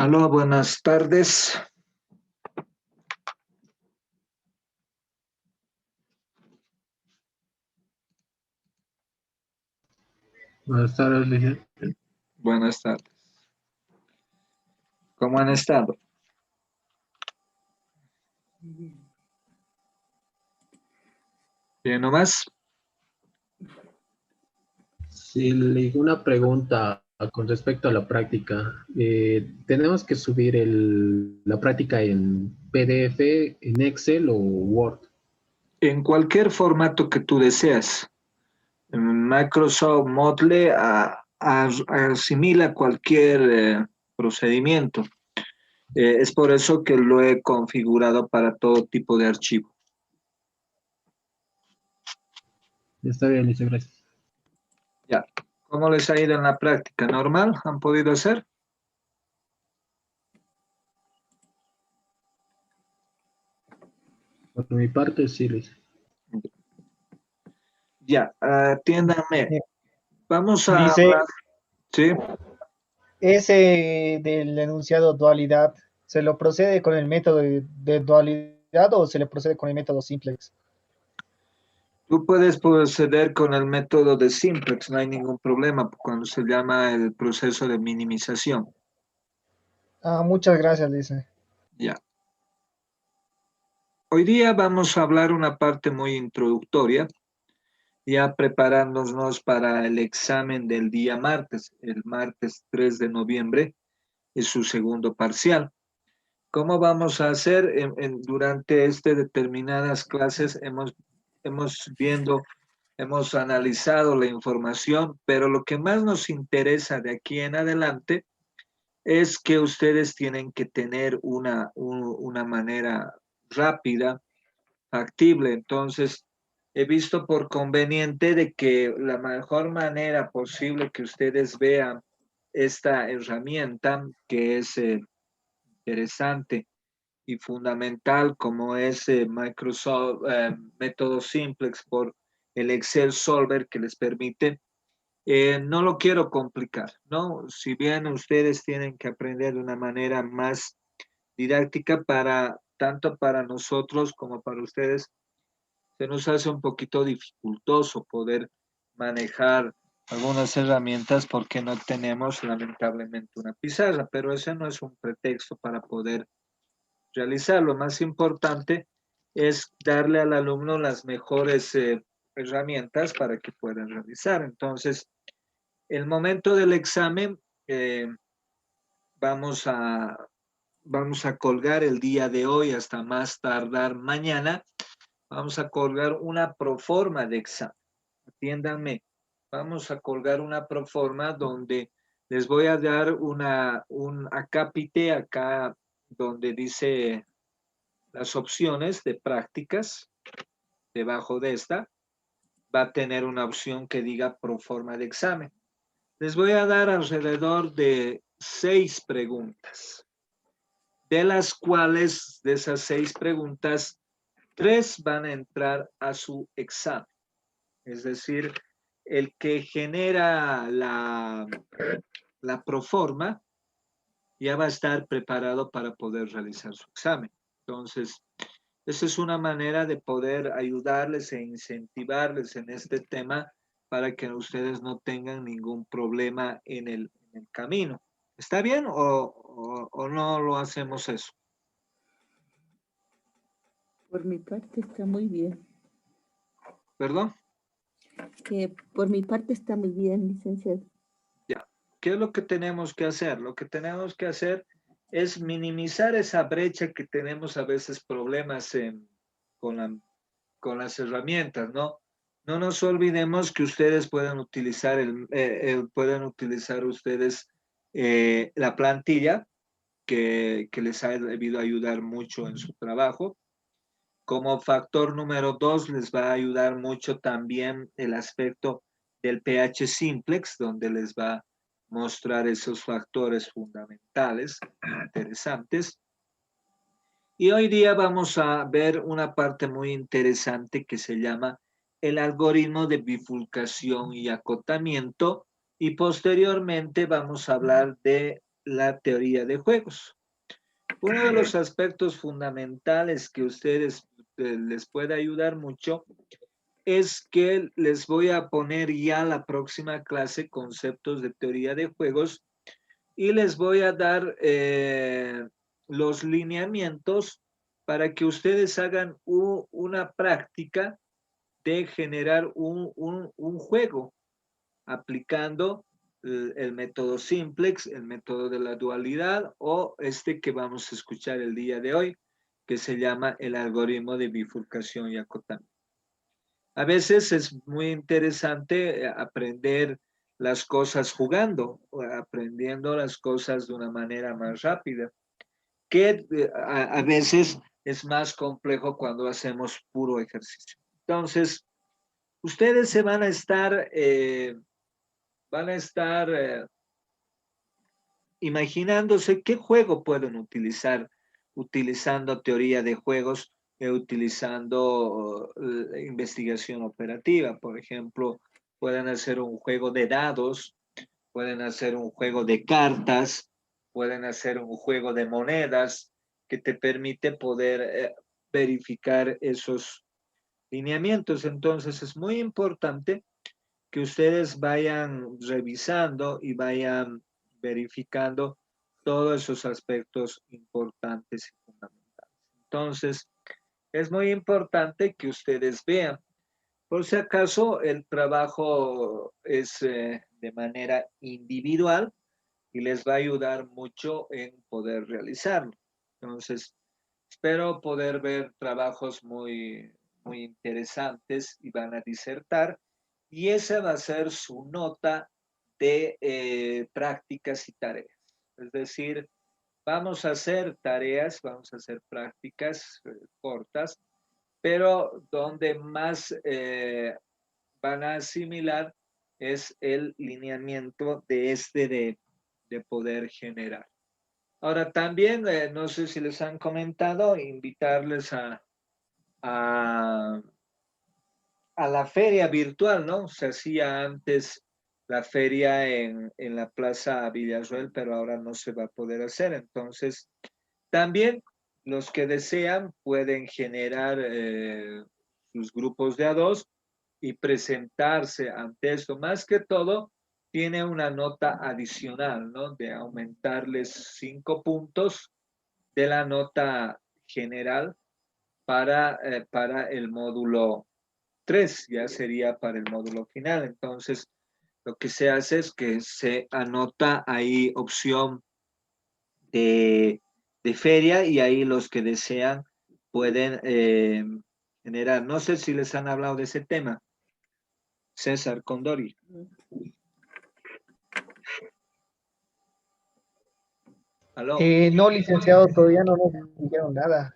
Aló, buenas tardes. Buenas tardes, licenciado. Buenas tardes. ¿Cómo han estado? ¿Bien nomás? Sí, le hice una pregunta con respecto a la práctica. ¿Tenemos que subir la práctica en PDF, en Excel o Word? En cualquier formato que tú deseas. Microsoft Moodle asimila cualquier procedimiento. Es por eso que lo he configurado para todo tipo de archivo. Está bien, licenciado, gracias. Ya. ¿Cómo les ha ido en la práctica? ¿Normal? ¿Han podido hacer? Por mi parte, sí, licenciado. Ya, atiéndanme. Vamos a Dice, hablar. Sí. ese del enunciado dualidad, ¿se lo procede con el método de dualidad o se le procede con el método simplex? Tú puedes proceder con el método de simplex, no hay ningún problema cuando se llama el proceso de minimización. Ah, muchas gracias, dice. Ya. Hoy día vamos a hablar una parte muy introductoria, ya preparándonos para el examen del día martes, el martes 3 de noviembre, es su segundo parcial. ¿Cómo vamos a hacer? Durante determinadas clases hemos analizado la información, pero lo que más nos interesa de aquí en adelante es que ustedes tienen que tener una manera rápida, factible. Entonces, he visto por conveniente de que la mejor manera posible que ustedes vean esta herramienta, que es interesante y fundamental, como es Microsoft Método Simplex por el Excel Solver que les permite. No lo quiero complicar, ¿no? Si bien ustedes tienen que aprender de una manera más didáctica tanto para nosotros como para ustedes, se nos hace un poquito dificultoso poder manejar algunas herramientas porque no tenemos lamentablemente una pizarra, pero ese no es un pretexto para poder realizar. Lo más importante es darle al alumno las mejores herramientas para que puedan realizar. Entonces, el momento del examen, vamos a, vamos a colgar el día de hoy hasta más tardar mañana. Vamos a colgar una proforma de examen. Atiéndanme. Vamos a colgar una proforma donde les voy a dar un acápite acá donde dice las opciones de prácticas. Debajo de esta va a tener una opción que diga proforma de examen. Les voy a dar alrededor de 6 preguntas, de las cuales, de esas 6 preguntas, 3 van a entrar a su examen. Es decir, el que genera la proforma ya va a estar preparado para poder realizar su examen. Entonces, esa es una manera de poder ayudarles e incentivarles en este tema para que ustedes no tengan ningún problema en el camino. ¿Está bien o no lo hacemos eso? Por mi parte está muy bien. ¿Perdón? Por mi parte está muy bien, licenciado. Ya. ¿Qué es lo que tenemos que hacer? Lo que tenemos que hacer es minimizar esa brecha que tenemos a veces problemas con las herramientas, ¿no? No nos olvidemos que ustedes pueden utilizar ustedes la plantilla que les ha debido ayudar mucho en su trabajo. Como factor número 2, les va a ayudar mucho también el aspecto del pH simplex, donde les va a mostrar esos factores fundamentales interesantes. Y hoy día vamos a ver una parte muy interesante que se llama el algoritmo de bifurcación y acotamiento, y posteriormente vamos a hablar de la teoría de juegos. Uno de los aspectos fundamentales que ustedes les puede ayudar mucho es que les voy a poner ya la próxima clase conceptos de teoría de juegos y les voy a dar los lineamientos para que ustedes hagan una práctica de generar un juego aplicando el método simplex, el método de la dualidad o este que vamos a escuchar el día de hoy, que se llama el algoritmo de bifurcación y acotamiento. A veces es muy interesante aprender las cosas jugando, o aprendiendo las cosas de una manera más rápida, que a veces es más complejo cuando hacemos puro ejercicio. Entonces, ustedes se van a estar imaginándose qué juego pueden utilizar utilizando teoría de juegos, utilizando investigación operativa. Por ejemplo, pueden hacer un juego de dados, pueden hacer un juego de cartas, pueden hacer un juego de monedas que te permite poder verificar esos lineamientos. Entonces es muy importante que ustedes vayan revisando y vayan verificando todos esos aspectos importantes y fundamentales. Entonces, es muy importante que ustedes vean. Por si acaso, el trabajo es de manera individual y les va a ayudar mucho en poder realizarlo. Entonces, espero poder ver trabajos muy interesantes y van a disertar y esa va a ser su nota de prácticas y tareas. Es decir, vamos a hacer tareas, vamos a hacer prácticas cortas, pero donde más van a asimilar es el lineamiento de de poder generar. Ahora también, no sé si les han comentado, invitarles a, a la feria virtual, ¿no? Se hacía antes la feria en la Plaza Villarroel, pero ahora no se va a poder hacer. Entonces, también los que desean pueden generar sus grupos de a dos y presentarse ante esto. Más que todo, tiene una nota adicional, ¿no? De aumentarles 5 puntos de la nota general para el módulo 3, ya sería para el módulo final. Entonces, lo que se hace es que se anota ahí opción de feria y ahí los que desean pueden generar. No sé si les han hablado de ese tema. César Condori. ¿Aló? No, licenciado, todavía no nos dijeron nada.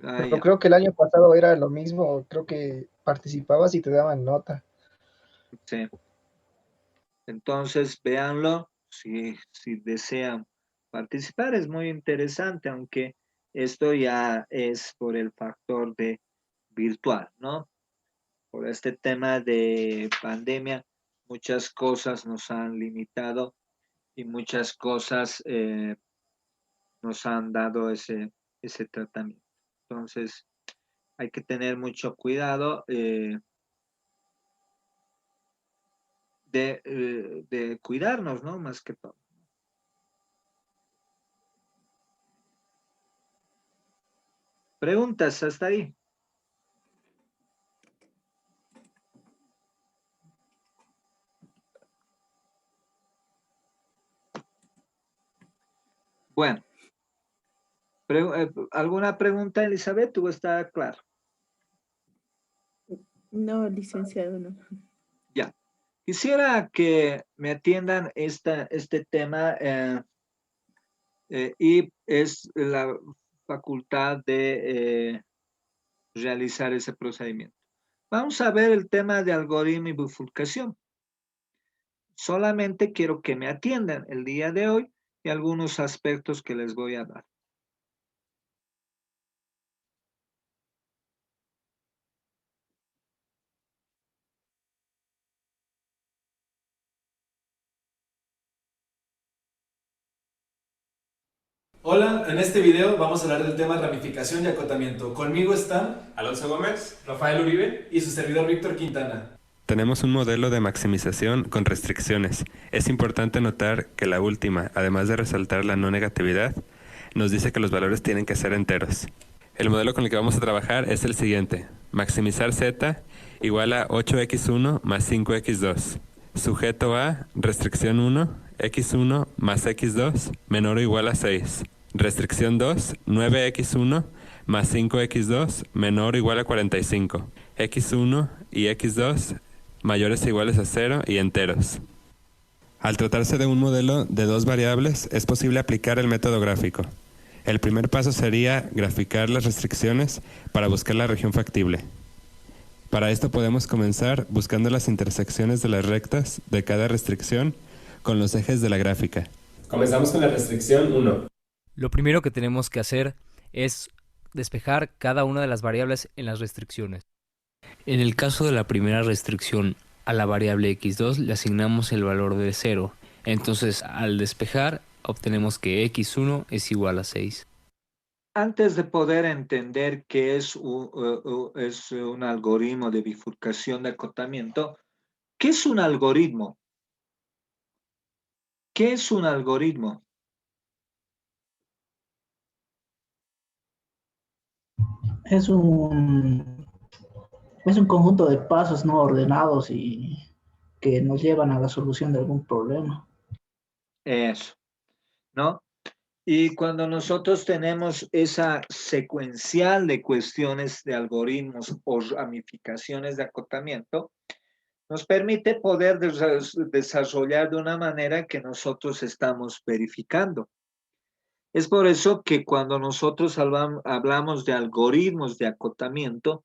Ah, Pero ya. creo que el año pasado era lo mismo. Creo que participabas y te daban nota. Sí. Entonces, véanlo si desean participar. Es muy interesante, aunque esto ya es por el factor de virtual, ¿no? Por este tema de pandemia, muchas cosas nos han limitado y muchas cosas nos han dado ese tratamiento. Entonces, hay que tener mucho cuidado de cuidarnos, ¿no? Más que todo. Preguntas hasta ahí. Bueno, ¿alguna pregunta, Elizabeth? ¿Tú está claro? No, licenciado, no. Ya. Quisiera que me atiendan este tema y es la facultad de realizar ese procedimiento. Vamos a ver el tema de algoritmo y bifurcación. Solamente quiero que me atiendan el día de hoy y algunos aspectos que les voy a dar. Hola, en este video vamos a hablar del tema ramificación y acotamiento. Conmigo están Alonso Gómez. Rafael Uribe y su servidor Víctor Quintana. Tenemos un modelo de maximización con restricciones. Es importante notar que la última, además de resaltar la no negatividad, nos dice que los valores tienen que ser enteros. El modelo con el que vamos a trabajar es el siguiente. Maximizar z igual a 8x1 más 5x2. Sujeto a restricción 1, x1 más x2 menor o igual a 6. Restricción 2, 9x1 más 5x2 menor o igual a 45. x1 y x2 mayores o iguales a 0 y enteros. Al tratarse de un modelo de dos variables, es posible aplicar el método gráfico. El primer paso sería graficar las restricciones para buscar la región factible. Para esto podemos comenzar buscando las intersecciones de las rectas de cada restricción con los ejes de la gráfica. Comenzamos con la restricción 1. Lo primero que tenemos que hacer es despejar cada una de las variables en las restricciones. En el caso de la primera restricción, a la variable x2 le asignamos el valor de 0. Entonces, al despejar, obtenemos que x1 es igual a 6. Antes de poder entender qué es un algoritmo de bifurcación de acotamiento, ¿qué es un algoritmo? ¿Qué es un algoritmo? Es un conjunto de pasos no ordenados y que nos llevan a la solución de algún problema. Eso, ¿no? Y cuando nosotros tenemos esa secuencial de cuestiones de algoritmos o ramificaciones de acotamiento, nos permite poder desarrollar de una manera que nosotros estamos verificando. Es por eso que cuando nosotros hablamos de algoritmos de acotamiento,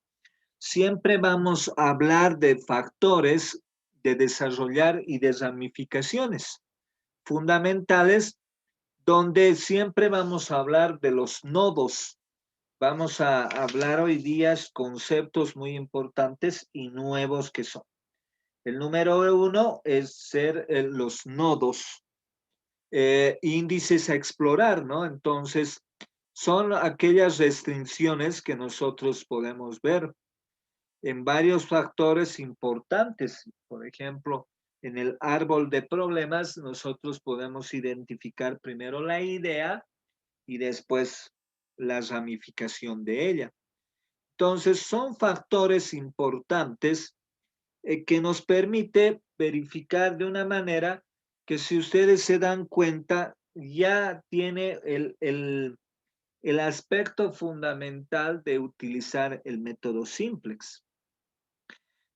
siempre vamos a hablar de factores de desarrollar y de ramificaciones fundamentales, donde siempre vamos a hablar de los nodos. Vamos a hablar hoy día conceptos muy importantes y nuevos que son. El número 1 es ser los nodos, índices a explorar, ¿no? Entonces, son aquellas restricciones que nosotros podemos ver en varios factores importantes. Por ejemplo, en el árbol de problemas, nosotros podemos identificar primero la idea y después la ramificación de ella. Entonces, son factores importantes que nos permite verificar de una manera que, si ustedes se dan cuenta, ya tiene el aspecto fundamental de utilizar el método simplex.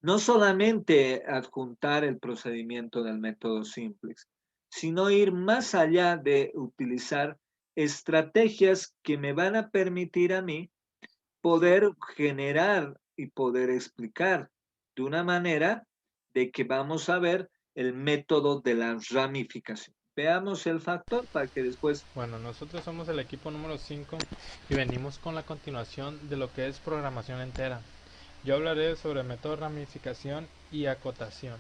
No solamente adjuntar el procedimiento del método simplex, sino ir más allá de utilizar estrategias que me van a permitir a mí poder generar y poder explicar de una manera de que vamos a ver el método de la ramificación. Veamos el factor para que después... Bueno, nosotros somos el equipo número 5 y venimos con la continuación de lo que es programación entera. Yo hablaré sobre método de ramificación y acotación.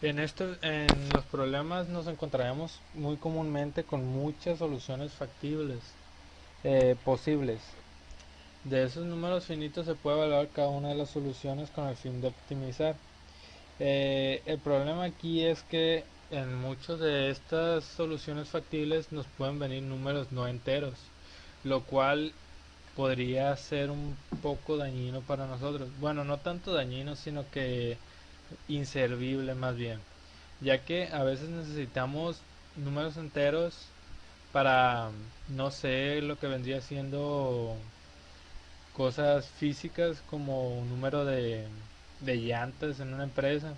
En los problemas nos encontraremos muy comúnmente con muchas soluciones factibles, posibles. De esos números finitos se puede evaluar cada una de las soluciones con el fin de optimizar. El problema aquí es que en muchas de estas soluciones factibles nos pueden venir números no enteros, lo cual podría ser un poco dañino para nosotros. Bueno, no tanto dañino, sino que inservible más bien, ya que a veces necesitamos números enteros para, no sé, lo que vendría siendo cosas físicas como un número de llantas en una empresa.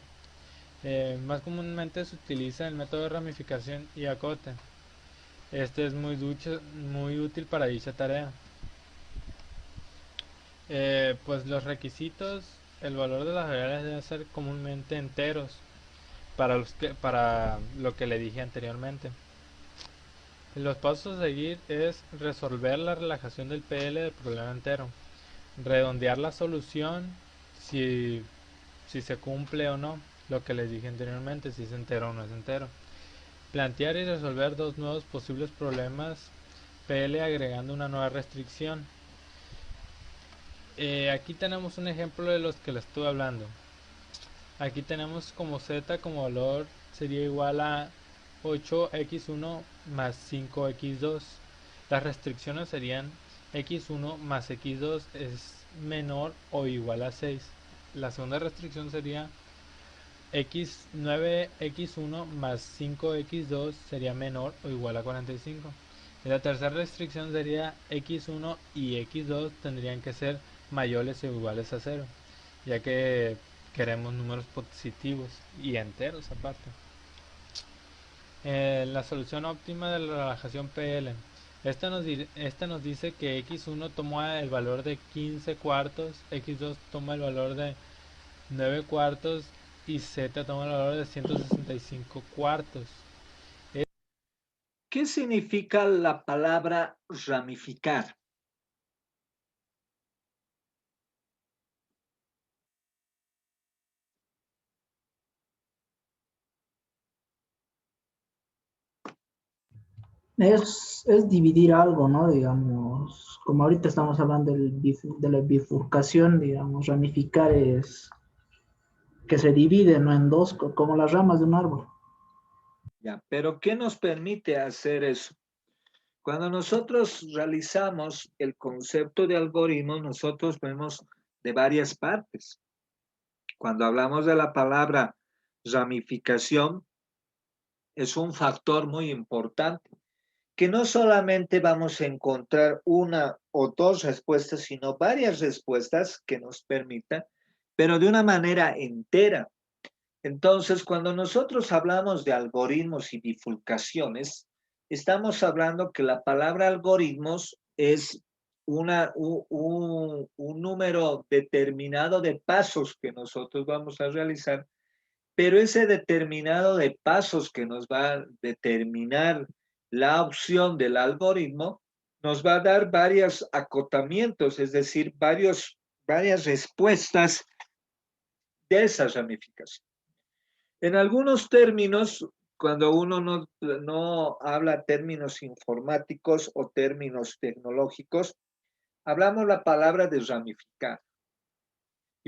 Más comúnmente se utiliza el método de ramificación y acote. Este es muy útil para dicha tarea. Pues los requisitos, el valor de las variables debe ser comúnmente enteros para lo que le dije anteriormente. Los pasos a seguir es resolver la relajación del PL del problema entero, redondear la solución si se cumple o no, lo que les dije anteriormente, si es entero o no es entero. Plantear y resolver dos nuevos posibles problemas PL agregando una nueva restricción. Aquí tenemos un ejemplo de los que les estuve hablando. Aquí tenemos como z como valor sería igual a 8x1 más 5x2. Las restricciones serían x1 más x2 es menor o igual a 6. La segunda restricción sería 9x1 más 5x2 sería menor o igual a 45. Y la tercera restricción sería x1 y x2 tendrían que ser mayores o iguales a 0, ya que queremos números positivos y enteros aparte. La solución óptima de la relajación PL. Esta nos dice que x1 toma el valor de 15 cuartos, x2 toma el valor de 9 cuartos y z toma el valor de 165 cuartos. ¿Qué significa la palabra ramificar? Es dividir algo, ¿no? Digamos, como ahorita estamos hablando de la bifurcación, digamos, ramificar es que se divide, ¿no? En dos, como las ramas de un árbol. Ya, pero ¿qué nos permite hacer eso? Cuando nosotros realizamos el concepto de algoritmo, nosotros vemos de varias partes. Cuando hablamos de la palabra ramificación, es un factor muy importante, que no solamente vamos a encontrar una o dos respuestas, sino varias respuestas que nos permitan, pero de una manera entera. Entonces, cuando nosotros hablamos de algoritmos y bifurcaciones, estamos hablando que la palabra algoritmos es un número determinado de pasos que nosotros vamos a realizar, pero ese determinado de pasos que nos va a determinar la opción del algoritmo, nos va a dar varios acotamientos, es decir, varias respuestas de esa ramificación. En algunos términos, cuando uno no habla términos informáticos o términos tecnológicos, hablamos la palabra de ramificar.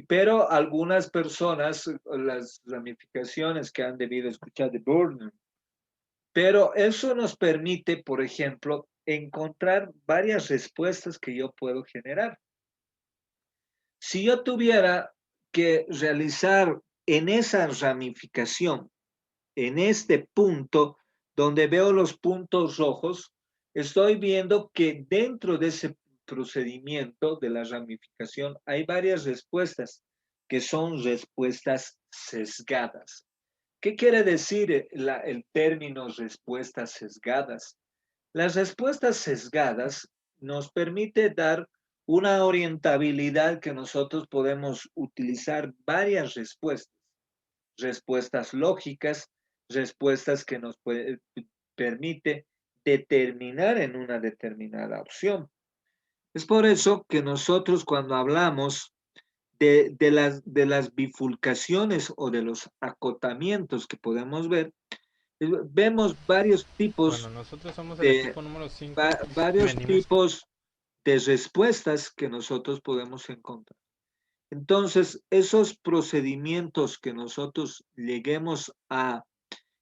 Pero algunas personas, las ramificaciones que han debido escuchar de Burnham, pero eso nos permite, por ejemplo, encontrar varias respuestas que yo puedo generar. Si yo tuviera que realizar en esa ramificación, en este punto donde veo los puntos rojos, estoy viendo que dentro de ese procedimiento de la ramificación hay varias respuestas que son respuestas sesgadas. ¿Qué quiere decir el término respuestas sesgadas? Las respuestas sesgadas nos permite dar una orientabilidad que nosotros podemos utilizar varias respuestas, respuestas lógicas, respuestas que nos permite determinar en una determinada opción. Es por eso que nosotros cuando hablamos de las bifurcaciones o de los acotamientos que podemos ver, vemos varios tipos, Bueno, nosotros somos el equipo número 5. varios tipos de respuestas que nosotros podemos encontrar. Entonces, esos procedimientos que nosotros lleguemos a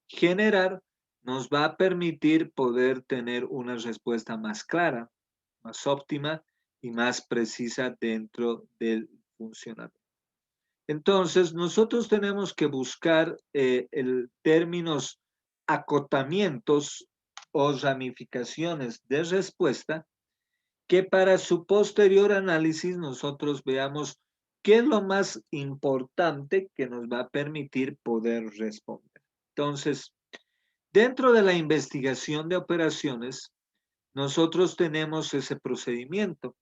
generar nos va a permitir poder tener una respuesta más clara, más óptima y más precisa dentro del funcionamiento. Entonces, nosotros tenemos que buscar términos acotamientos o ramificaciones de respuesta que para su posterior análisis nosotros veamos qué es lo más importante que nos va a permitir poder responder. Entonces, dentro de la investigación de operaciones, nosotros tenemos ese procedimiento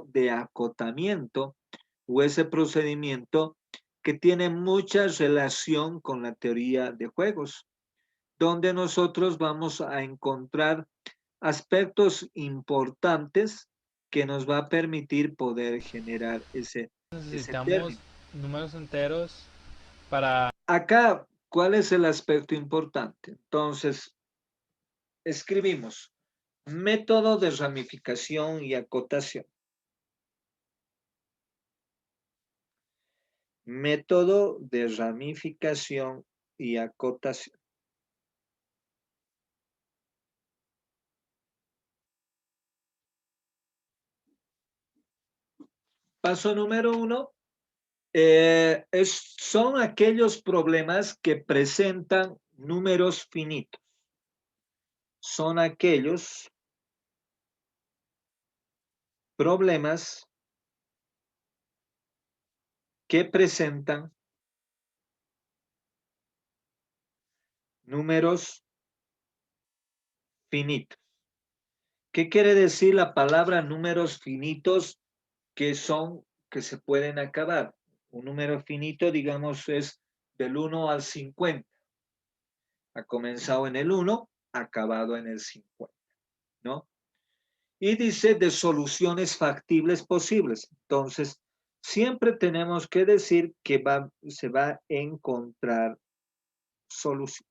de acotamiento o ese procedimiento que tiene mucha relación con la teoría de juegos, donde nosotros vamos a encontrar aspectos importantes que nos va a permitir poder generar ese Necesitamos término. números enteros para... Acá ¿cuál es el aspecto importante? Entonces, escribimos método de ramificación y acotación. Método de ramificación y acotación. Paso número 1. Son aquellos problemas que presentan números finitos. Son aquellos problemas que presentan números finitos. ¿Qué quiere decir la palabra números finitos? Que se pueden acabar. Un número finito, digamos, es del 1 al 50. Ha comenzado en el 1, acabado en el 50, ¿no? Y dice de soluciones factibles posibles. Entonces, siempre tenemos que decir que se va a encontrar solución.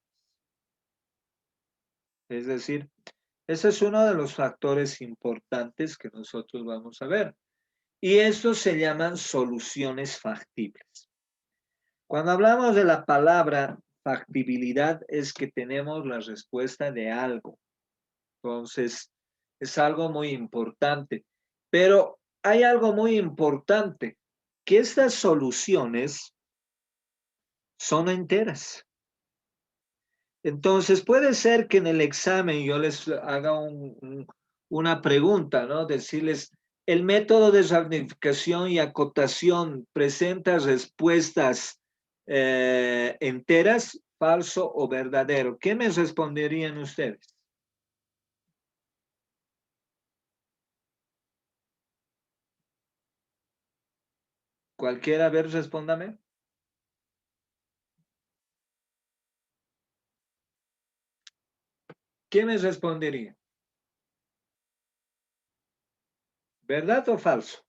Es decir, ese es uno de los factores importantes que nosotros vamos a ver. Y estos se llaman soluciones factibles. Cuando hablamos de la palabra factibilidad es que tenemos la respuesta de algo. Entonces, es algo muy importante. Pero hay algo muy importante, que estas soluciones son enteras. Entonces, puede ser que en el examen yo les haga una pregunta, ¿no? Decirles, el método de ramificación y acotación presenta respuestas enteras, falso o verdadero. ¿Qué me responderían ustedes? Cualquiera, a ver, respóndame. ¿Qué me respondería? ¿Verdad o falso?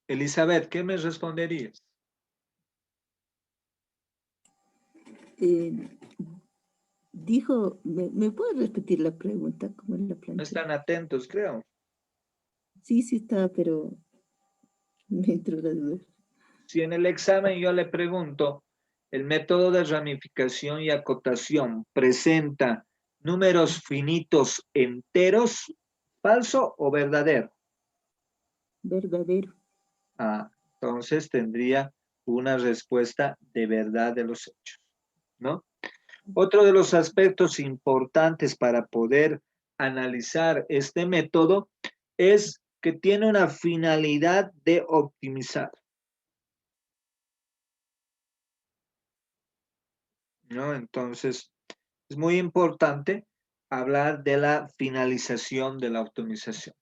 Elizabeth, ¿qué me responderías? Dijo, ¿me puede repetir la pregunta? ¿Cómo la No planteó? están atentos, creo. Sí, sí estaba, pero me entró la duda. Si en el examen yo le pregunto, el método de ramificación y acotación presenta números finitos enteros, ¿falso o verdadero? Verdadero. Entonces tendría una respuesta de verdad de los hechos, ¿no? Otro de los aspectos importantes para poder analizar este método es que tiene una finalidad de optimizar, ¿no? Entonces, es muy importante hablar de la finalización de la optimización.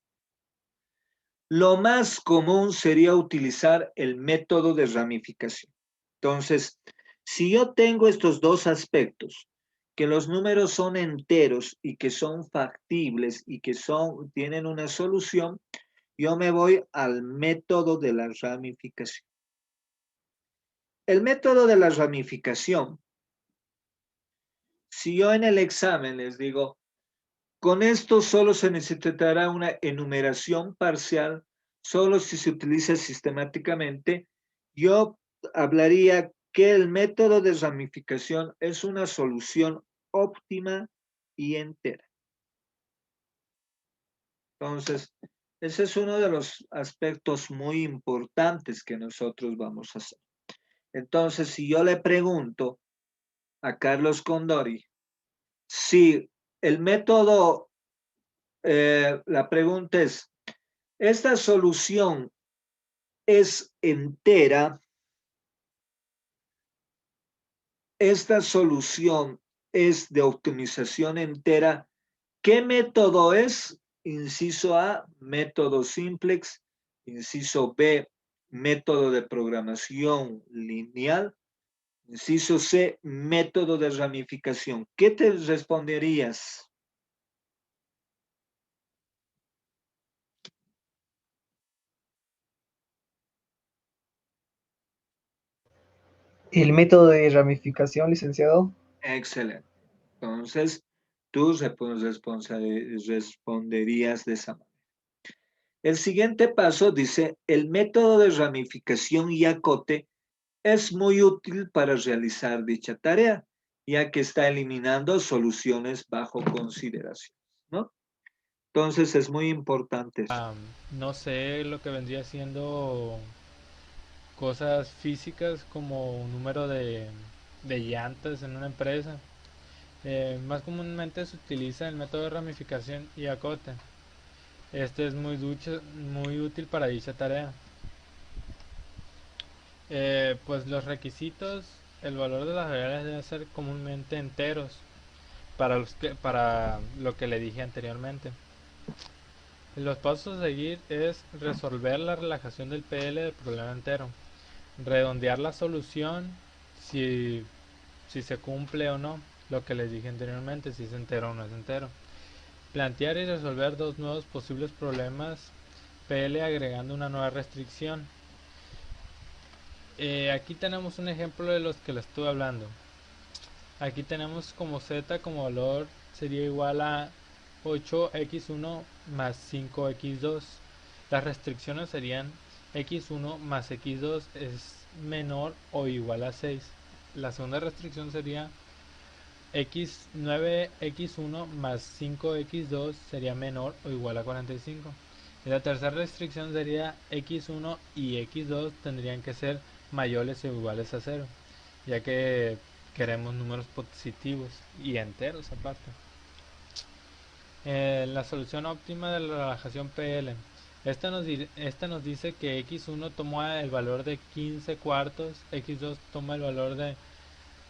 Lo más común sería utilizar el método de ramificación. Entonces, si yo tengo estos dos aspectos, que los números son enteros y que son factibles y que tienen una solución, yo me voy al método de la ramificación. El método de la ramificación, si yo en el examen les digo, con esto solo se necesitará una enumeración parcial, solo si se utiliza sistemáticamente, yo hablaría que el método de ramificación es una solución óptima y entera. Entonces, ese es uno de los aspectos muy importantes que nosotros vamos a hacer. Entonces, si yo le pregunto a Carlos Condori si el método, la pregunta es, ¿esta solución es entera? ¿Esta solución es de optimización entera? ¿Qué método es? Inciso A, método simplex. Inciso B, método de programación lineal. Inciso C, método de ramificación. ¿Qué te responderías? El método de ramificación, licenciado. Excelente. Entonces, tú responderías de esa manera. El siguiente paso dice, el método de ramificación y acote es muy útil para realizar dicha tarea, ya que está eliminando soluciones bajo consideración, ¿no? Entonces es muy importante eso. No sé lo que vendría siendo cosas físicas como un número de llantas en una empresa. Más comúnmente se utiliza el método de ramificación y acote. Este es muy útil para dicha tarea. Pues los requisitos, el valor de las variables debe ser comúnmente enteros para lo que le dije anteriormente. Los pasos a seguir es resolver la relajación del PL del problema entero, redondear la solución si, si se cumple o no, lo que les dije anteriormente, si es entero o no es entero. Plantear y resolver dos nuevos posibles problemas PL agregando una nueva restricción. Aquí tenemos un ejemplo de los que les estuve hablando. Aquí tenemos como z como valor sería igual a 8x1 más 5x2. Las restricciones serían x1 más x2 es menor o igual a 6. La segunda restricción sería x9x1 más 5x2 sería menor o igual a 45. Y la tercera restricción sería x1 y x2 tendrían que ser mayores o iguales a 0, ya que queremos números positivos y enteros aparte. La solución óptima de la relajación PL. Esta nos dice que x1 toma el valor de 15 cuartos, x2 toma el valor de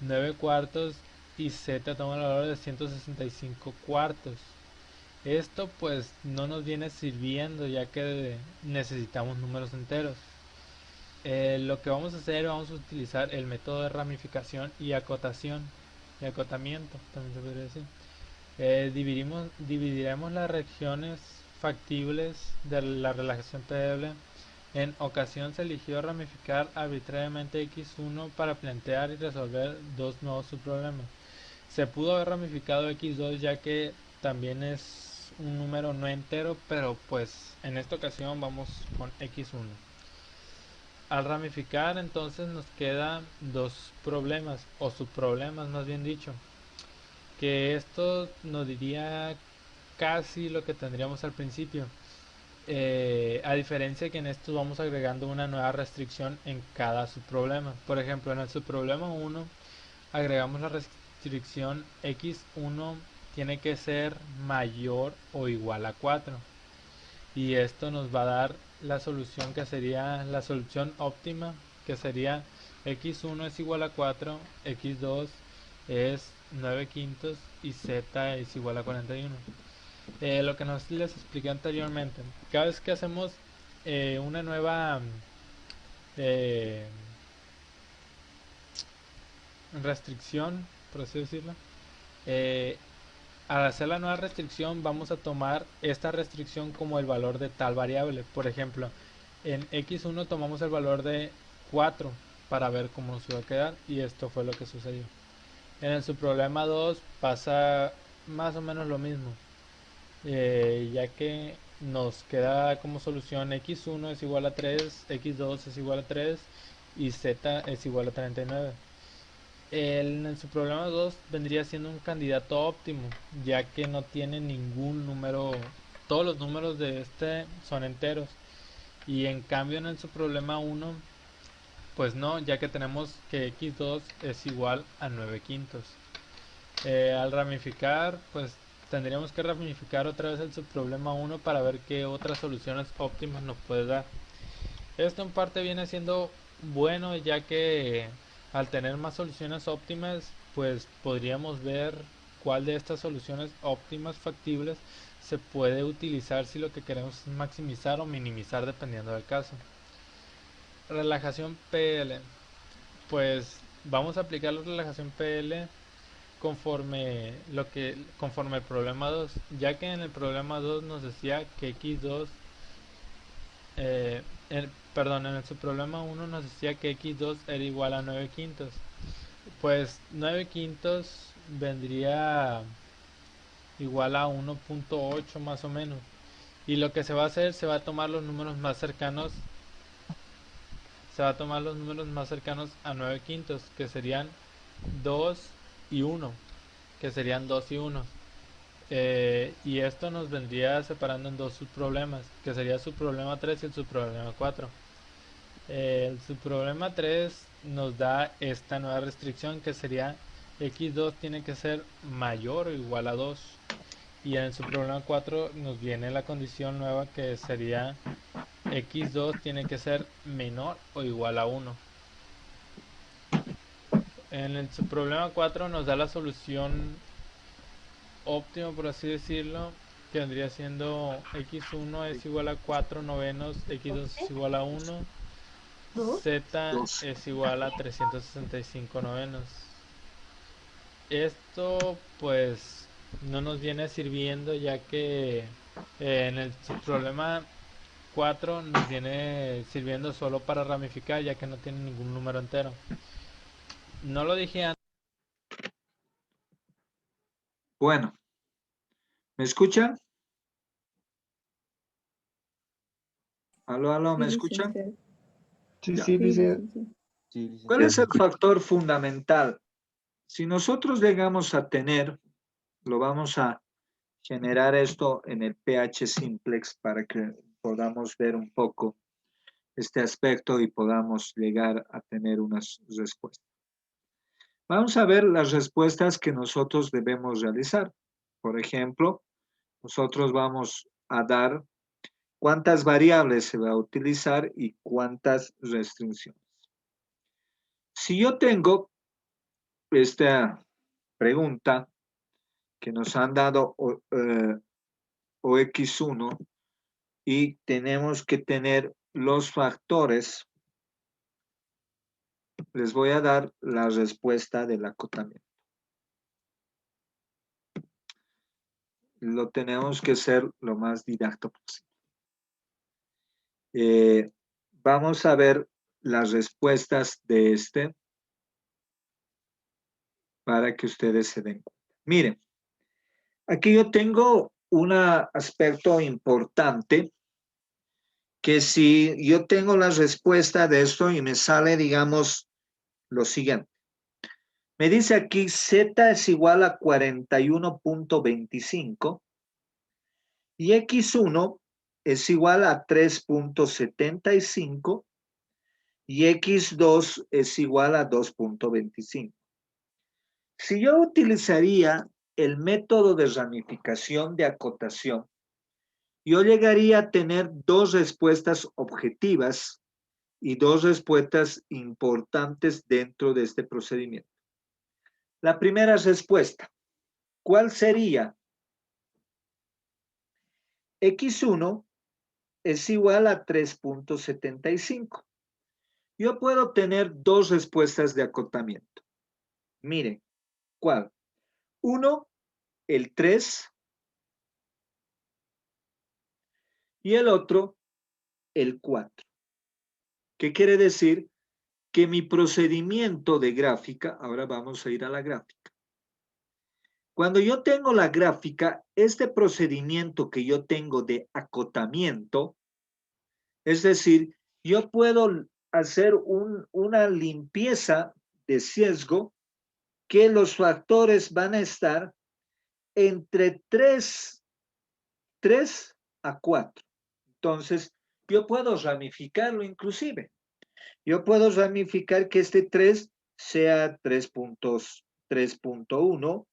9 cuartos y z toma el valor de 165 cuartos. Esto pues no nos viene sirviendo ya que necesitamos números enteros. Lo que vamos a hacer, vamos a utilizar el método de ramificación y acotación y acotamiento, también se podría decir. Dividiremos las regiones factibles de la relajación PL. En ocasión se eligió ramificar arbitrariamente x1 para plantear y resolver dos nuevos subproblemas. Se pudo haber ramificado x2 ya que también es un número no entero, pero pues en esta ocasión vamos con x1. Al ramificar entonces nos quedan dos problemas o subproblemas más bien dicho, que esto nos diría casi lo que tendríamos al principio. A diferencia que en esto vamos agregando una nueva restricción en cada subproblema. Por ejemplo, en el subproblema 1 agregamos la restricción x1 tiene que ser mayor o igual a 4. Y esto nos va a dar la solución que sería la solución óptima, que sería x1 es igual a 4, x2 es 9 quintos y z es igual a 41. Lo que les expliqué anteriormente, cada vez que hacemos una nueva eh, restricción, por así decirlo, al hacer la nueva restricción vamos a tomar esta restricción como el valor de tal variable. Por ejemplo, en x1 tomamos el valor de 4 para ver cómo nos iba a quedar y esto fue lo que sucedió. En el subproblema 2 pasa más o menos lo mismo, ya que nos queda como solución x1 es igual a 3, x2 es igual a 3 y z es igual a 39. En su problema 2 vendría siendo un candidato óptimo, ya que no tiene ningún número, todos los números de este son enteros. Y en cambio en el subproblema 1, pues no, ya que tenemos que x2 es igual a 9 quintos. Al ramificar, pues tendríamos que ramificar otra vez el subproblema 1 para ver qué otras soluciones óptimas nos puede dar. Esto en parte viene siendo bueno, ya que al tener más soluciones óptimas, pues podríamos ver cuál de estas soluciones óptimas factibles se puede utilizar si lo que queremos es maximizar o minimizar dependiendo del caso. Relajación PL. Pues vamos a aplicar la relajación PL conforme el problema 2, ya que en el problema 2 nos decía que x2 Perdón, en el subproblema 1 nos decía que x2 era igual a 9 quintos. Pues 9 quintos vendría igual a 1.8 más o menos. Y lo que se va a hacer, se va a tomar los números más cercanos, a 9 quintos, que serían 2 y 1, que serían 2 y 1. Y esto nos vendría separando en dos subproblemas, que sería el subproblema 3 y el subproblema 4. El subproblema 3 nos da esta nueva restricción, que sería x2 tiene que ser mayor o igual a 2. Y en el subproblema 4 nos viene la condición nueva, que sería x2 tiene que ser menor o igual a 1. En el subproblema 4 nos da la solución óptima, por así decirlo, que vendría siendo x1 es igual a 4 novenos, x2 es igual a 1, z es igual a 365 novenos. Esto pues no nos viene sirviendo, ya que en el problema 4 nos viene sirviendo solo para ramificar, ya que no tiene ningún número entero. No lo dije antes. Bueno, ¿me escuchan? Aló, ¿me Sí, escuchan? licenciado. Sí, Ya. sí, Sí, dice. licenciado. ¿Cuál es el factor fundamental? Si nosotros llegamos a tener, lo vamos a generar esto en el pH simplex para que podamos ver un poco este aspecto y podamos llegar a tener unas respuestas. Vamos a ver las respuestas que nosotros debemos realizar. Por ejemplo, nosotros vamos a dar cuántas variables se va a utilizar y cuántas restricciones. Si yo tengo esta pregunta que nos han dado OX1 y tenemos que tener los factores, les voy a dar la respuesta del acotamiento. Lo tenemos que ser lo más didáctico posible. Vamos a ver las respuestas de este para que ustedes se den cuenta. Miren, aquí yo tengo un aspecto importante, que si yo tengo la respuesta de esto y me sale, digamos, lo siguiente. Me dice aquí Z es igual a 41.25 y X1 es igual a 3.75 y X2 es igual a 2.25. Si yo utilizaría el método de ramificación de acotación, yo llegaría a tener dos respuestas objetivas y dos respuestas importantes dentro de este procedimiento. La primera respuesta, ¿cuál sería? X1 es igual a 3.75. Yo puedo tener dos respuestas de acotamiento. Miren, ¿cuál? Uno, el 3, y el otro, el 4. ¿Qué quiere decir? Que mi procedimiento de gráfica, ahora vamos a ir a la gráfica. Cuando yo tengo la gráfica, este procedimiento que yo tengo de acotamiento, es decir, yo puedo hacer una limpieza de sesgo que los factores van a estar entre 3 a 4. Entonces, yo puedo ramificarlo inclusive. Yo puedo ramificar que este 3 sea 3.1, 3.2,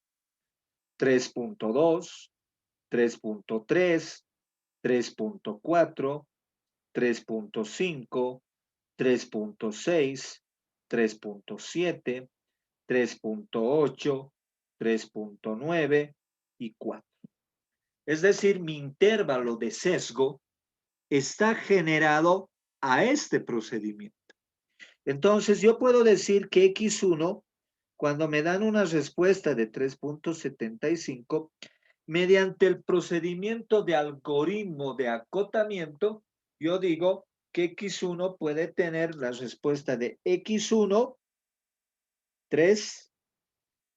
3.3, 3.4, 3.5, 3.6, 3.7, 3.8, 3.9 y 4. Es decir, mi intervalo de sesgo está generado a este procedimiento. Entonces, yo puedo decir que X1, cuando me dan una respuesta de 3.75, mediante el procedimiento de algoritmo de acotamiento, yo digo que X1 puede tener la respuesta de X1, 3,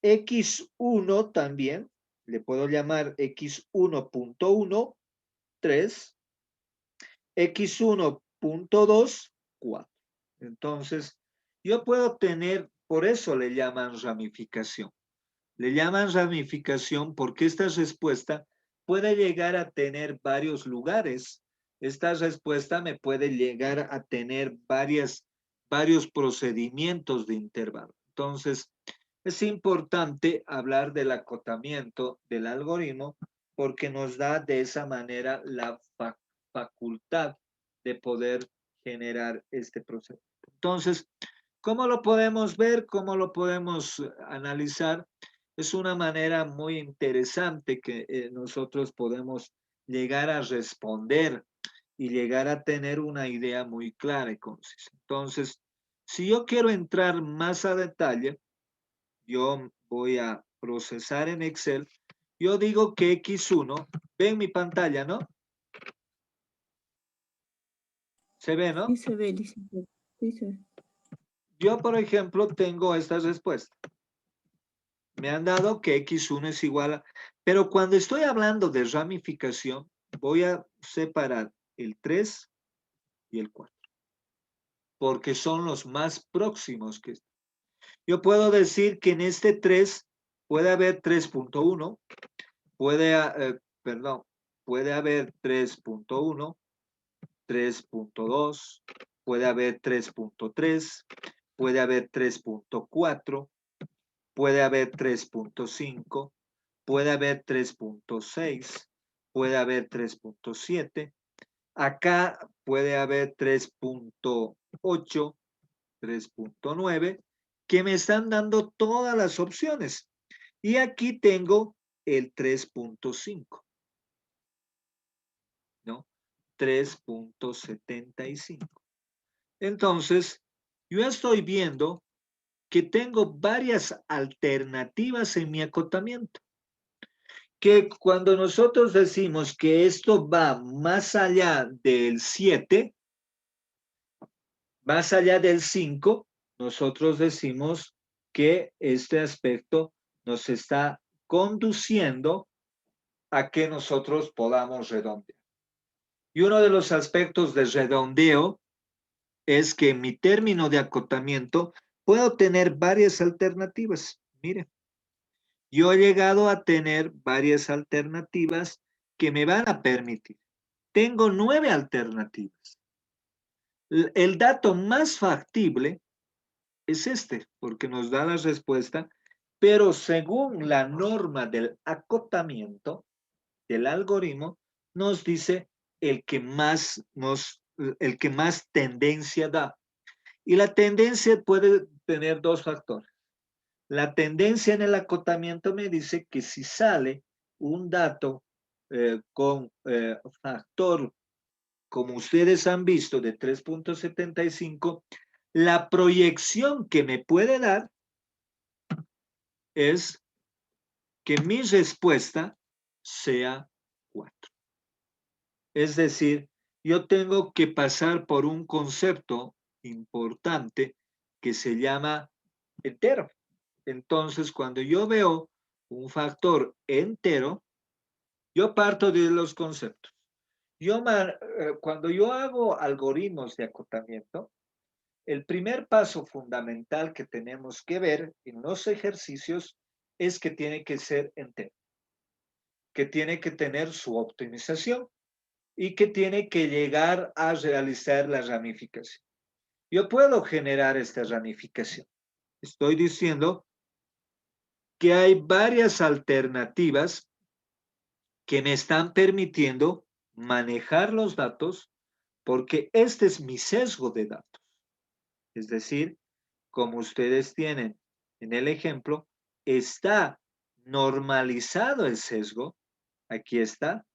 X1 también, le puedo llamar X1.1, 3, X1.2, 4. Entonces, yo puedo tener, por eso le llaman ramificación. Le llaman ramificación porque esta respuesta puede llegar a tener varios lugares. Esta respuesta me puede llegar a tener varios procedimientos de intervalo. Entonces, es importante hablar del acotamiento del algoritmo porque nos da de esa manera la facultad de poder generar este proceso. Entonces, ¿cómo lo podemos ver? ¿Cómo lo podemos analizar? Es una manera muy interesante que nosotros podemos llegar a responder y llegar a tener una idea muy clara y concisa. Entonces, si yo quiero entrar más a detalle, yo voy a procesar en Excel. Yo digo que X1, ven mi pantalla, ¿no? ¿Se ve, no? Sí se ve, licenciado. Sí se ve. Yo, por ejemplo, tengo esta respuesta. Me han dado que X1 es igual a... Pero cuando estoy hablando de ramificación, voy a separar el 3 y el 4. Porque son los más próximos que... Yo puedo decir que en este 3 puede haber 3.1, puede haber 3.1, 3.2, puede haber 3.3, puede haber 3.4, puede haber 3.5, puede haber 3.6, puede haber 3.7, acá puede haber 3.8, 3.9, que me están dando todas las opciones. Y aquí tengo el 3.5, ¿no? 3.75. Entonces, yo estoy viendo que tengo varias alternativas en mi acotamiento. Que cuando nosotros decimos que esto va más allá del 7, más allá del 5, nosotros decimos que este aspecto nos está conduciendo a que nosotros podamos redondear. Y uno de los aspectos de redondeo es que en mi término de acotamiento puedo tener varias alternativas. Mire, yo he llegado a tener varias alternativas que me van a permitir. Tengo 9 alternativas. El dato más factible es este, porque nos da la respuesta, pero según la norma del acotamiento del algoritmo, nos dice el que más tendencia da. Y la tendencia puede tener dos factores. La tendencia en el acotamiento me dice que si sale un dato con factor, como ustedes han visto, de 3.75, la proyección que me puede dar es que mi respuesta sea 4. Es decir, yo tengo que pasar por un concepto importante que se llama entero. Entonces, cuando yo veo un factor entero, yo parto de los conceptos. Cuando yo hago algoritmos de acotamiento, el primer paso fundamental que tenemos que ver en los ejercicios es que tiene que ser entero, que tiene que tener su optimización y que tiene que llegar a realizar la ramificación. Yo puedo generar esta ramificación. Estoy diciendo que hay varias alternativas que me están permitiendo manejar los datos porque este es mi sesgo de datos. Es decir, como ustedes tienen en el ejemplo, está normalizado el sesgo. Aquí está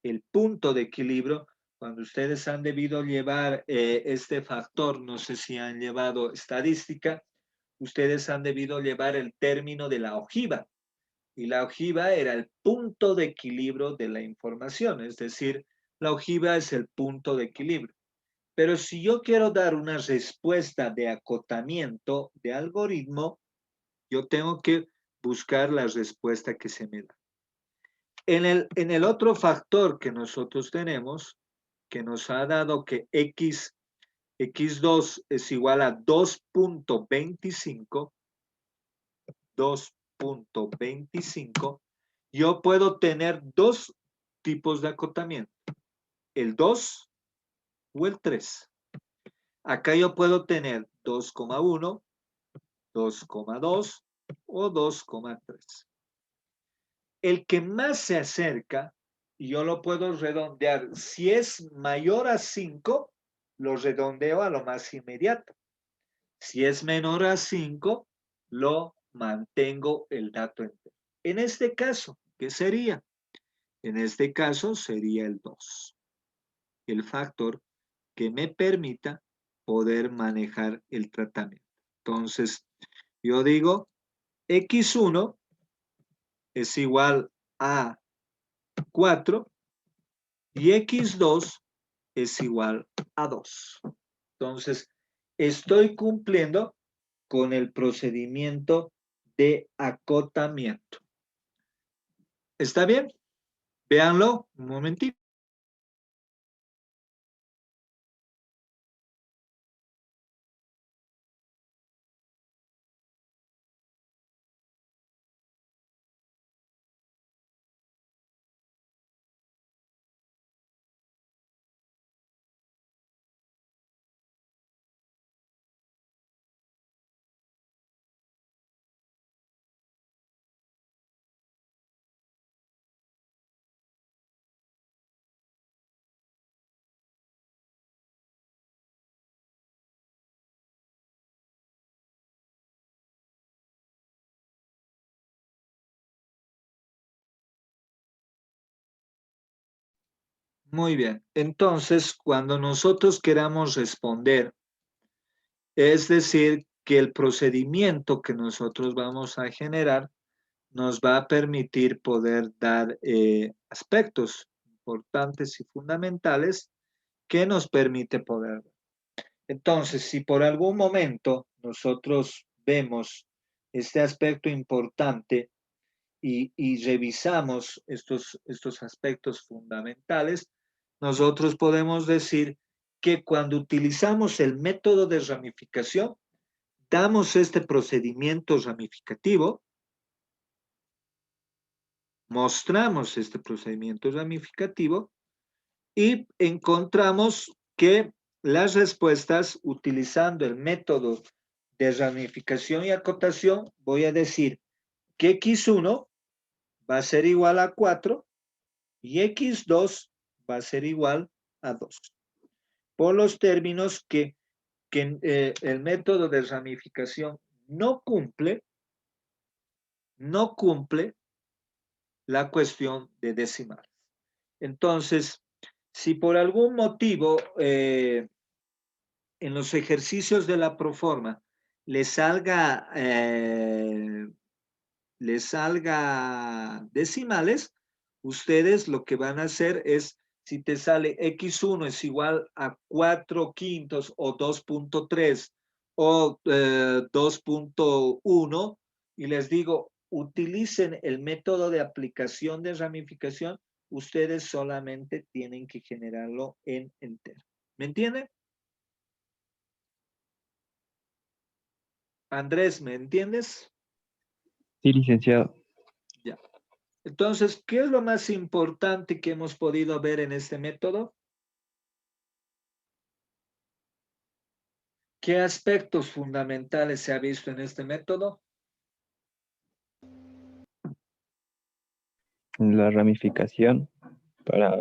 el punto de equilibrio. Cuando ustedes han debido llevar este factor, no sé si han llevado estadística, ustedes han debido llevar el término de la ojiva. Y la ojiva era el punto de equilibrio de la información, es decir, la ojiva es el punto de equilibrio. Pero si yo quiero dar una respuesta de acotamiento de algoritmo, yo tengo que buscar la respuesta que se me da. En el otro factor que nosotros tenemos, que nos ha dado que x2 es igual a 2.25, 2.25, yo puedo tener dos tipos de acotamiento, el 2 o el 3. Acá yo puedo tener 2,1, 2,2 o 2,3. El que más se acerca, yo lo puedo redondear. Si es mayor a 5, lo redondeo a lo más inmediato. Si es menor a 5, lo mantengo el dato entero. En este caso, ¿qué sería? En este caso sería el 2. El factor que me permita poder manejar el tratamiento. Entonces, yo digo, x1 es igual a 4 y x2 es igual a 2. Entonces, estoy cumpliendo con el procedimiento de acotamiento. ¿Está bien? Véanlo un momentito. Muy bien. Entonces, cuando nosotros queramos responder, es decir, que el procedimiento que nosotros vamos a generar nos va a permitir poder dar aspectos importantes y fundamentales que nos permite poder ver. Entonces, si por algún momento nosotros vemos este aspecto importante y revisamos estos aspectos fundamentales, nosotros podemos decir que cuando utilizamos el método de ramificación, damos este procedimiento ramificativo, mostramos este procedimiento ramificativo y encontramos que las respuestas utilizando el método de ramificación y acotación, voy a decir que x1 va a ser igual a 4 y x2 va a ser igual a 2. Por los términos que el método de ramificación no cumple la cuestión de decimales. Entonces, si por algún motivo en los ejercicios de la proforma le salga decimales, ustedes lo que van a hacer es, si te sale x1 es igual a 4 quintos o 2.3 o 2.1, y les digo, utilicen el método de aplicación de ramificación, ustedes solamente tienen que generarlo en entero. ¿Me entienden? Andrés, ¿me entiendes? Sí, licenciado. Ya. Entonces, ¿qué es lo más importante que hemos podido ver en este método? ¿Qué aspectos fundamentales se ha visto en este método? La ramificación para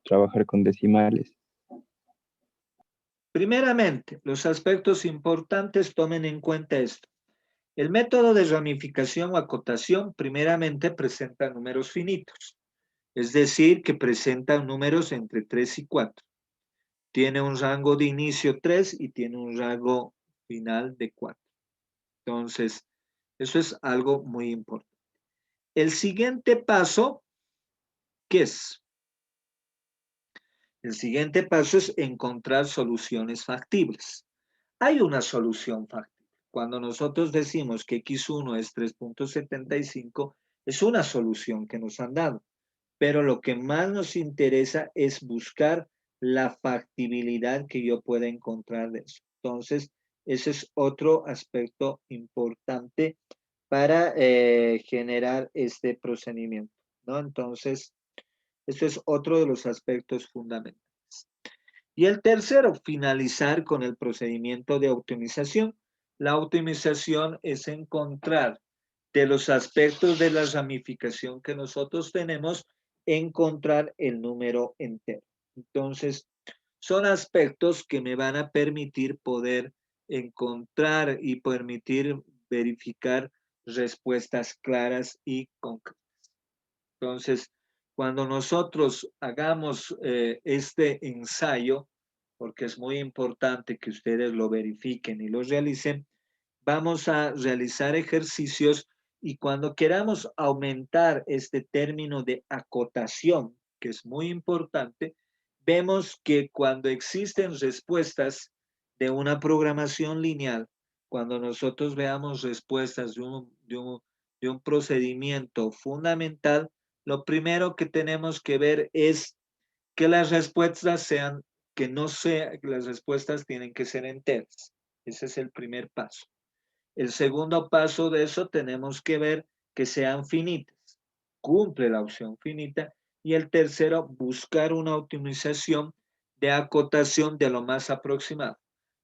trabajar con decimales. Primeramente, los aspectos importantes, tomen en cuenta esto. El método de ramificación o acotación primeramente presenta números finitos, es decir, que presenta números entre 3 y 4. Tiene un rango de inicio 3 y tiene un rango final de 4. Entonces, eso es algo muy importante. El siguiente paso, ¿qué es? El siguiente paso es encontrar soluciones factibles. Hay una solución factible. Cuando nosotros decimos que X1 es 3.75, es una solución que nos han dado. Pero lo que más nos interesa es buscar la factibilidad que yo pueda encontrar de eso. Entonces, ese es otro aspecto importante para generar este procedimiento, ¿no? Entonces, este es otro de los aspectos fundamentales. Y el tercero, finalizar con el procedimiento de optimización. La optimización es encontrar de los aspectos de la ramificación que nosotros tenemos, encontrar el número entero. Entonces, son aspectos que me van a permitir poder encontrar y permitir verificar respuestas claras y concretas. Entonces, cuando nosotros hagamos este ensayo, porque es muy importante que ustedes lo verifiquen y lo realicen, vamos a realizar ejercicios y cuando queramos aumentar este término de acotación, que es muy importante, vemos que cuando existen respuestas de una programación lineal, cuando nosotros veamos respuestas de un procedimiento fundamental, lo primero que tenemos que ver es que las respuestas sean, que no sea, que las respuestas tienen que ser enteras. Ese es el primer paso. El segundo paso de eso tenemos que ver que sean finitas. Cumple la opción finita. Y el tercero, buscar una optimización de acotación de lo más aproximado.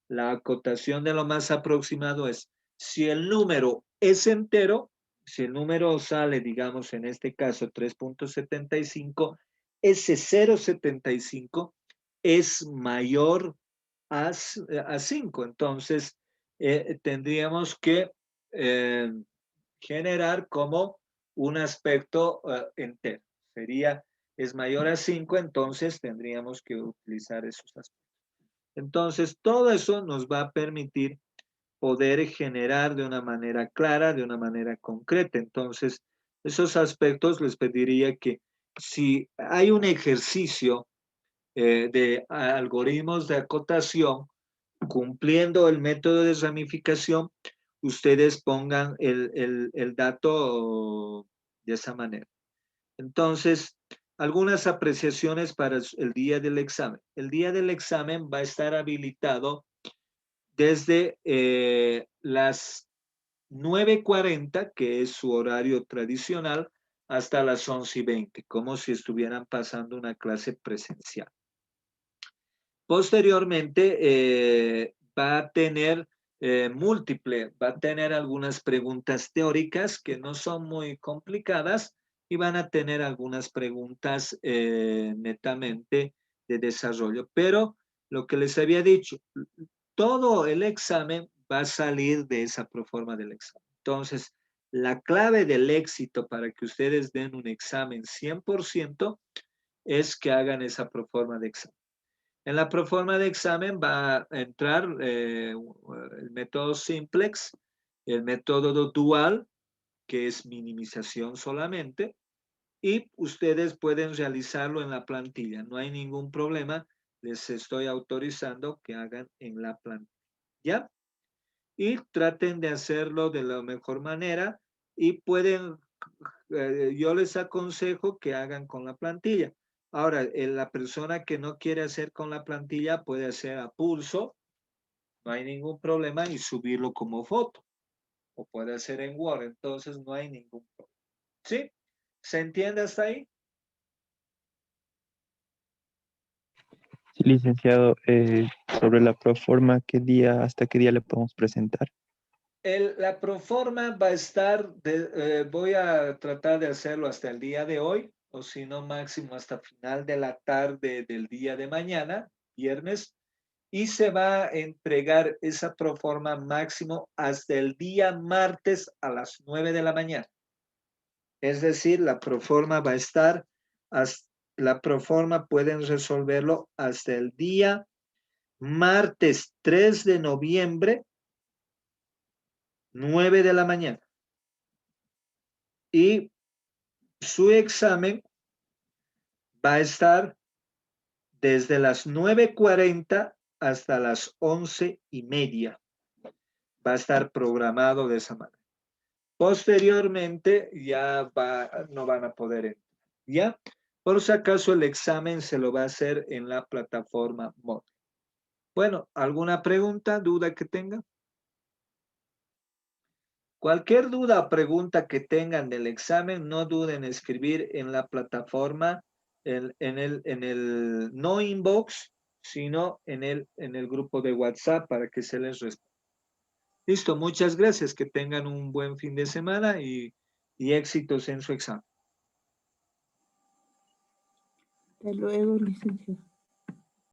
La acotación de lo más aproximado es si el número es entero, si el número sale, digamos, en este caso 3.75, ese 0.75 es mayor a 5. Entonces, tendríamos que eh, generar como un aspecto entero. Sería, es mayor a 5, entonces tendríamos que utilizar esos aspectos. Entonces, todo eso nos va a permitir poder generar de una manera clara, de una manera concreta. Entonces, esos aspectos les pediría que si hay un ejercicio de algoritmos de acotación, cumpliendo el método de ramificación, ustedes pongan el dato de esa manera. Entonces, algunas apreciaciones para el día del examen. El día del examen va a estar habilitado desde las 9:40, que es su horario tradicional, hasta las 11:20, como si estuvieran pasando una clase presencial. Posteriormente, va a tener va a tener algunas preguntas teóricas que no son muy complicadas y van a tener algunas preguntas netamente de desarrollo. Pero lo que les había dicho, todo el examen va a salir de esa proforma del examen. Entonces, la clave del éxito para que ustedes den un examen 100% es que hagan esa proforma de examen. En la proforma de examen va a entrar el método simplex, el método dual, que es minimización solamente, y ustedes pueden realizarlo en la plantilla. No hay ningún problema, les estoy autorizando que hagan en la plantilla. ¿Ya? Y traten de hacerlo de la mejor manera y pueden, yo les aconsejo que hagan con la plantilla. Ahora, la persona que no quiere hacer con la plantilla puede hacer a pulso, no hay ningún problema, y subirlo como foto. O puede hacer en Word, entonces no hay ningún problema. ¿Sí? ¿Se entiende hasta ahí? Sí, licenciado, sobre la proforma, hasta qué día le podemos presentar? La proforma va a estar, voy a tratar de hacerlo hasta el día de hoy, o si no máximo hasta final de la tarde del día de mañana, viernes, y se va a entregar esa proforma máximo hasta el día martes a las 9 de la mañana. Es decir, la proforma va a estar, la proforma pueden resolverlo hasta el día martes 3 de noviembre, 9 de la mañana. Y su examen va a estar desde las 9:40 hasta las 11:30. Va a estar programado de esa manera. Posteriormente ya no van a poder entrar. ¿Ya? Por si acaso el examen se lo va a hacer en la plataforma Moodle. Bueno, ¿alguna pregunta, duda que tengan? Cualquier duda o pregunta que tengan del examen, no duden en escribir en la plataforma, en el no inbox, sino en el grupo de WhatsApp para que se les responda. Listo, muchas gracias. Que tengan un buen fin de semana y éxitos en su examen. Hasta luego, licenciado.